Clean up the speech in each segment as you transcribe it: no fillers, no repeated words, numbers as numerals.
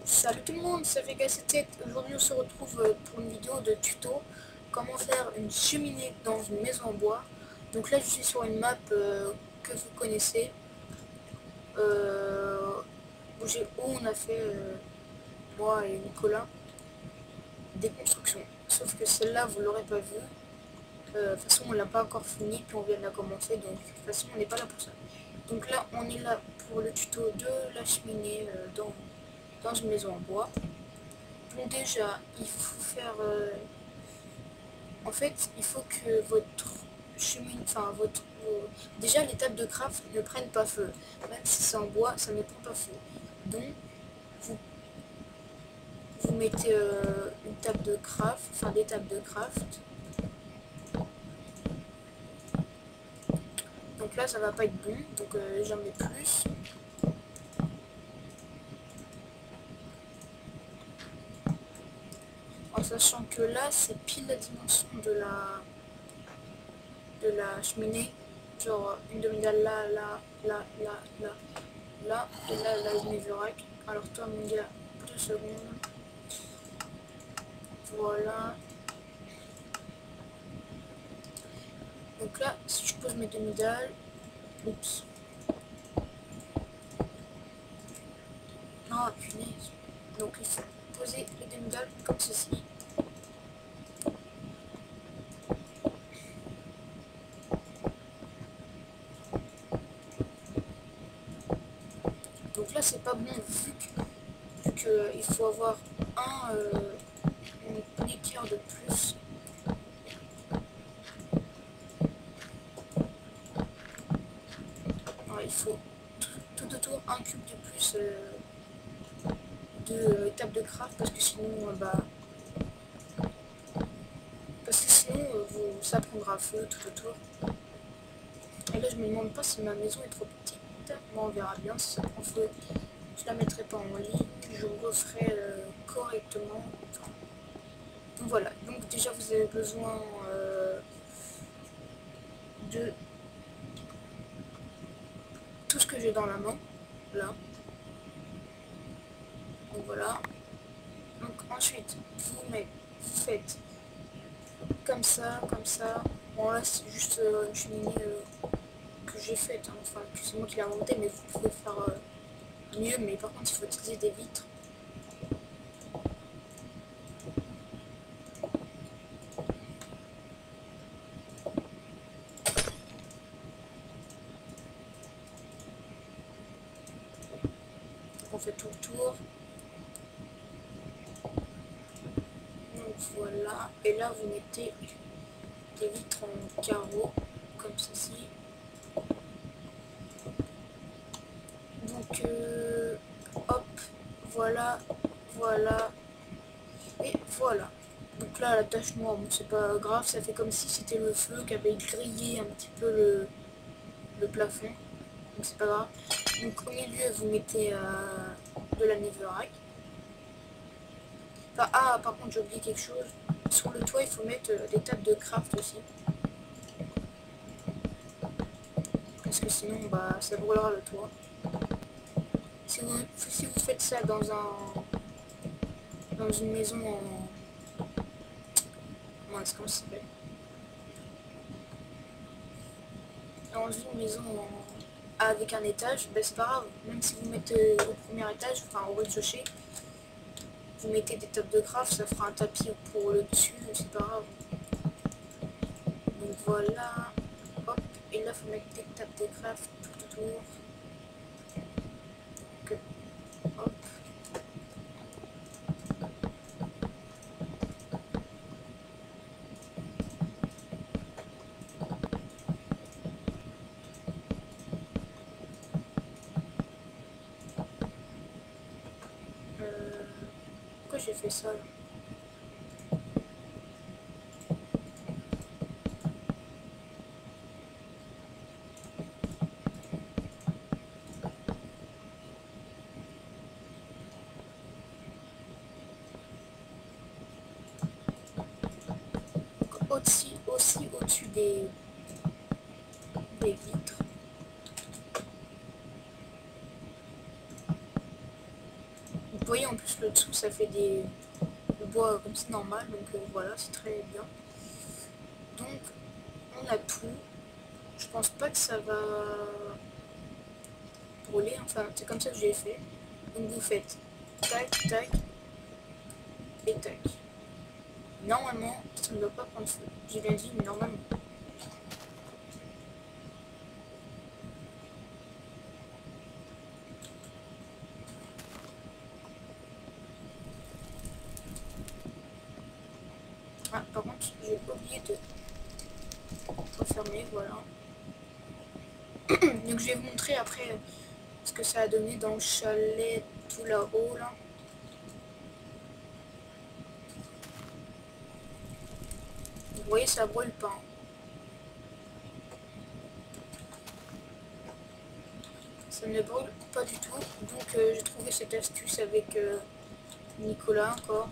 Salut tout le monde, c'est Vega77. Aujourd'hui on se retrouve pour une vidéo de tuto comment faire une cheminée dans une maison en bois. Donc là je suis sur une map que vous connaissez où on a fait moi et Nicolas des constructions. Sauf que celle-là vous l'aurez pas vue. De toute façon on l'a pas encore fini puis on vient de la commencer, donc de toute façon on n'est pas là pour ça. Donc là on est là pour le tuto de la cheminée dans une maison en bois. Donc déjà, il faut faire... en fait, il faut que votre cheminée... Enfin, déjà, les tables de craft ne prennent pas feu. Même si c'est en bois, ça ne prend pas feu. Donc, vous, vous mettez une table de craft, enfin des tables de craft. Donc là, ça va pas être bon. Donc, j'en mets plus. En sachant que là, c'est pile la dimension de la cheminée. Genre, une demi-dalle là, là, là, là, là. Là, et là, je mets Verac. Alors toi, mon gars, 2 secondes. Voilà. Donc là, si je pose mes demi-dalles, oups. Non, punaise. Donc il faut poser les demi-dalles comme ceci. Donc là, c'est pas bon vu que il faut avoir une équerre de plus. Alors, il faut tout autour un cube de plus de table de craft parce que sinon, ça prendra feu tout autour. Et là, je me demande pas si ma maison est trop petite. Bon, on verra bien si ça prend feu. Je la mettrai pas en ligne, je referai correctement. Donc voilà, donc déjà vous avez besoin de tout ce que j'ai dans la main, là. Donc voilà. Donc ensuite, vous faites comme ça, comme ça. Bon là c'est juste une cheminée que j'ai faite, hein. Enfin c'est moi qui l'ai inventé, mais vous pouvez faire mieux, mais par contre il faut utiliser des vitres. On fait tout le tour. Donc voilà, et là vous mettez des vitres en carreau comme ceci. Donc hop, voilà, voilà, et voilà. Donc là la tache noire, bon, c'est pas grave, ça fait comme si c'était le feu qui avait grillé un petit peu le plafond. Donc c'est pas grave. Donc au milieu vous mettez de la netherrack. Enfin, ah par contre j'ai oublié quelque chose. Sur le toit il faut mettre des tables de craft aussi. Parce que sinon ça brûlera le toit. Si vous faites ça dans une maison en... Comment ça s'appelle? Dans une maison avec un étage, c'est pas grave. Même si vous mettez au premier étage, enfin au rez-de-chaussée, vous mettez des tables de craft, ça fera un tapis pour le dessus, c'est pas grave. Donc voilà, hop, et là faut mettre des tables de craft tout autour. Donc, hop. Pourquoi j'ai fait ça là? Aussi au-dessus des vitres. Vous voyez en plus le dessous ça fait le bois comme c'est normal, donc voilà, c'est très bien. Donc on a tout. Je pense pas que ça va brûler, enfin c'est comme ça que j'ai fait. Donc vous faites tac tac et tac. Normalement ça ne doit pas prendre feu. J'ai bien dit mais normalement. Ah par contre j'ai oublié de refermer, voilà. Donc je vais vous montrer après ce que ça a donné dans le chalet tout là-haut là. Vous voyez ça brûle pas. Hein. Ça ne brûle pas du tout. Donc j'ai trouvé cette astuce avec Nicolas encore.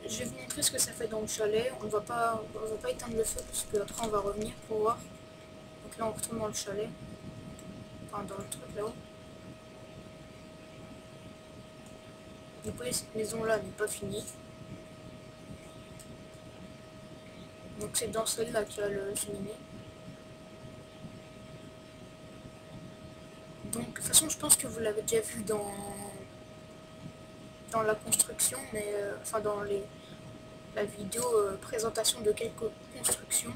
Je vais vous montrer ce que ça fait dans le chalet. On va pas éteindre le feu parce qu'après on va revenir pour voir. Donc là on retourne dans le chalet. Enfin dans le truc là-haut. Vous voyez cette maison là n'est pas finie. Donc c'est dans celle-là qu'il y a le cheminée. Donc de toute façon je pense que vous l'avez déjà vu dans la construction, mais enfin dans la vidéo présentation de quelques constructions.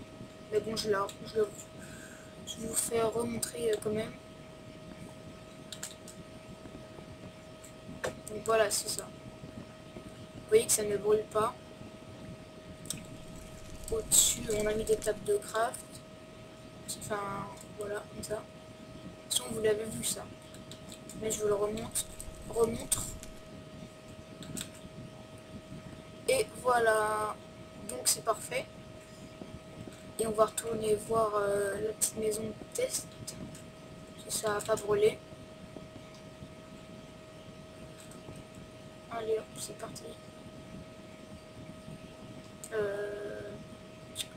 Mais bon je vous fais remontrer quand même. Donc voilà, c'est ça. Vous voyez que ça ne brûle pas. Au-dessus, on a mis des tables de craft. Enfin, voilà, comme ça. De toute façon, vous l'avez vu ça. Mais je vous le remontre. Et voilà. Donc c'est parfait. Et on va retourner voir la petite maison de test. Si ça n'a pas brûlé. Allez hop, c'est parti.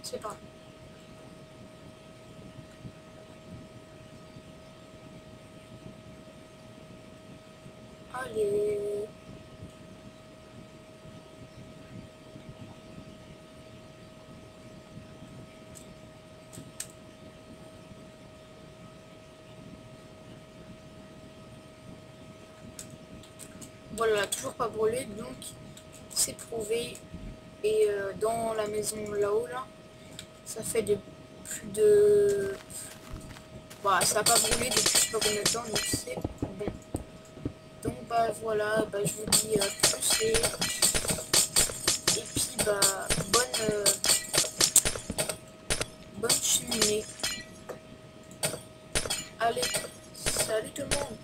C'est parti. Allez. Voilà, toujours pas brûlé, donc c'est prouvé. Et dans la maison là-haut, là, ça fait plus de... Bah, ça n'a pas brûlé depuis je sais pas combien de temps, donc c'est bon. Donc bah voilà, bah, je vous dis à plus et puis bah bonne cheminée. Allez, salut tout le monde.